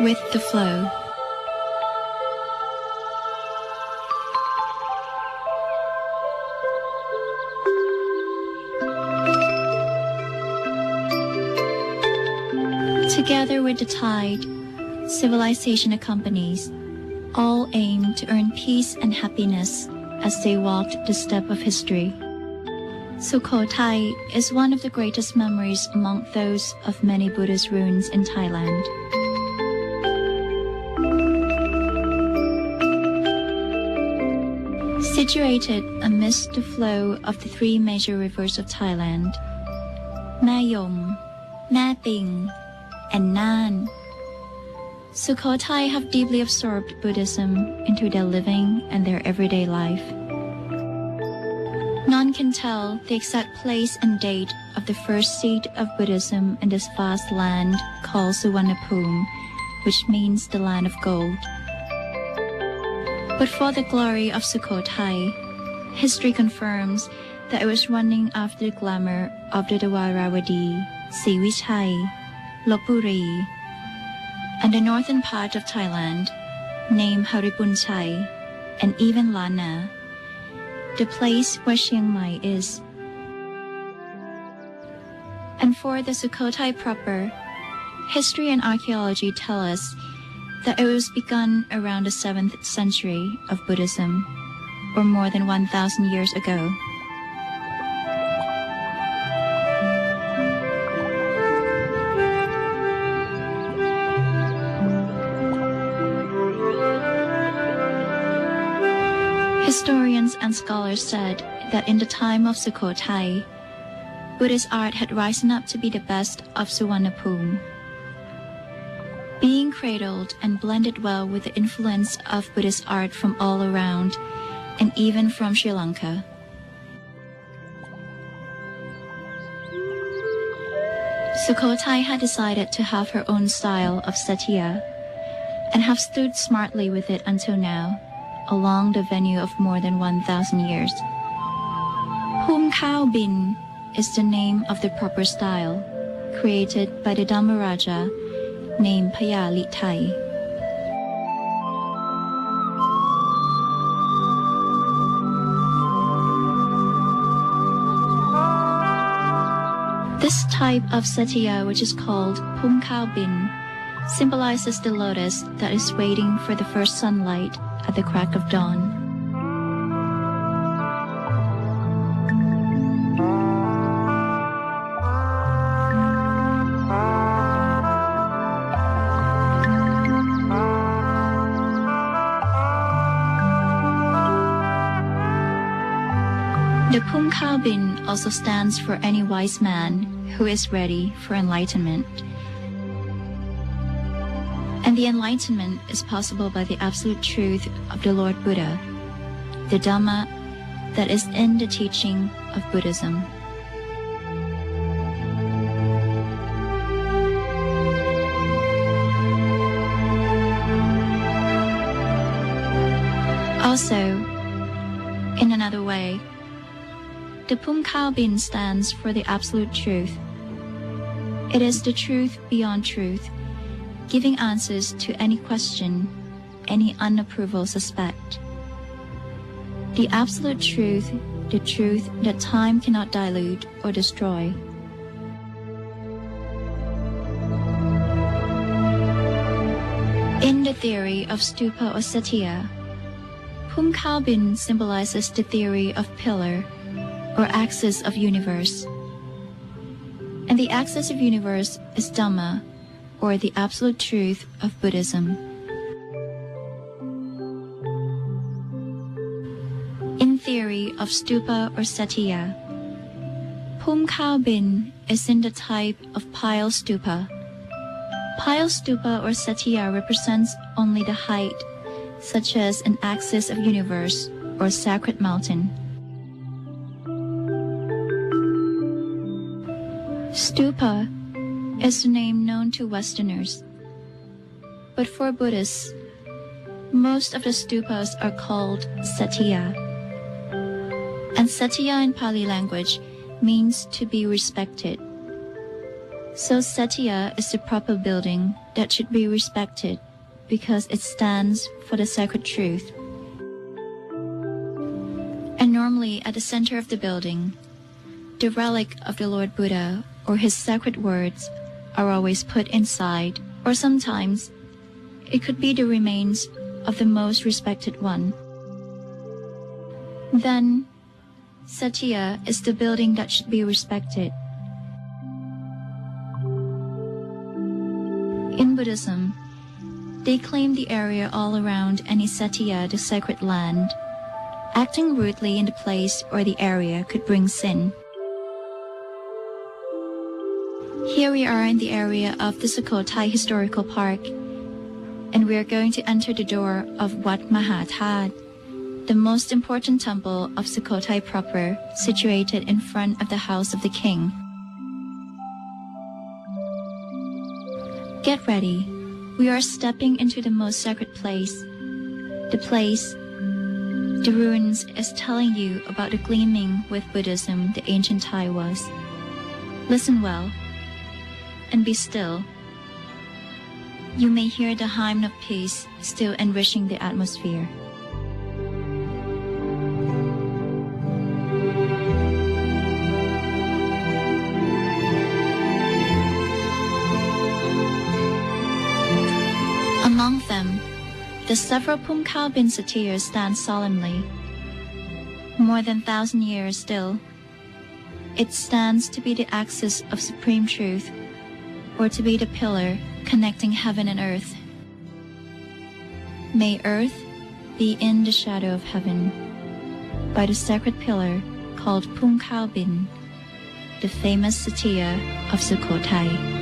with the flow. Together with the tide, civilization accompanies, all aim to earn peace and happiness as they walked the step of history. Sukhothai is one of the greatest memories among those of many Buddhist ruins in Thailand. Situated amidst the flow of the three major rivers of Thailand, Mayom, Maping, and Nan, Sukhothai have deeply absorbed Buddhism into their living and their everyday life. None can tell the exact place and date of the first seed of Buddhism in this vast land called Suvarnabhumi, which means the land of gold. But for the glory of Sukhothai, history confirms that it was running after the glamour of the Dwaravadi, Sivichai, Lopburi, and the northern part of Thailand, named Haripunchai, and even Lana, the place where Chiang Mai is. And for the Sukhothai proper, history and archaeology tell us that it was begun around the 7th century of Buddhism, or more than 1,000 years ago. Historians and scholars said that in the time of Sukhothai, Buddhist art had risen up to be the best of Suvarnabhumi, being cradled and blended well with the influence of Buddhist art from all around, and even from Sri Lanka. Sukhothai had decided to have her own style of satya, and have stood smartly with it until now, along the venue of more than 1,000 years. Phum Khao Bin is the name of the proper style, created by the Dhammaraja named Phaya Litai. This type of satya, which is called Phum Khao Bin, symbolizes the lotus that is waiting for the first sunlight at the crack of dawn. The Phum Khao Bin also stands for any wise man who is ready for enlightenment. And the enlightenment is possible by the absolute truth of the Lord Buddha, the Dhamma that is in the teaching of Buddhism. Also, in another way, the Phum Khao Bin stands for the absolute truth. It is the truth beyond truth, giving answers to any question, any unapproval suspect. The absolute truth, the truth that time cannot dilute or destroy. In the theory of stupa or satya, Phum Khao Bin symbolizes the theory of pillar or axis of universe. And the axis of universe is Dhamma, or the absolute truth of Buddhism. In theory of stupa or satya, Phum Khao Bin is in the type of pile stupa. Pile stupa or satya represents only the height, such as an axis of universe or sacred mountain. Stupa is the name known to Westerners, but for Buddhists, most of the stupas are called satya. And satya in Pali language means to be respected. So Satya is the proper building that should be respected because it stands for the sacred truth. And normally at the center of the building, the relic of the Lord Buddha or his sacred words are always put inside, or sometimes it could be the remains of the most respected one. Then, Satya is the building that should be respected. In Buddhism, they claim the area all around any Satya, the sacred land. Acting rudely in the place or the area could bring sin. Here we are in the area of the Sukhothai Historical Park, and we are going to enter the door of Wat Mahathat, the most important temple of Sukhothai proper, situated in front of the house of the king. Get ready. We are stepping into the most sacred place. The place, the ruins, is telling you about the gleaming with Buddhism the ancient Thai was. Listen well, and be still. You may hear the hymn of peace still enriching the atmosphere. Among them, the several Phumkhao bin Satyrs stand solemnly. More than 1,000 years still, it stands to be the axis of supreme truth, or to be the pillar connecting heaven and earth. May earth be in the shadow of heaven, by the sacred pillar called Phumkhao bin, the famous Satya of Sukhothai.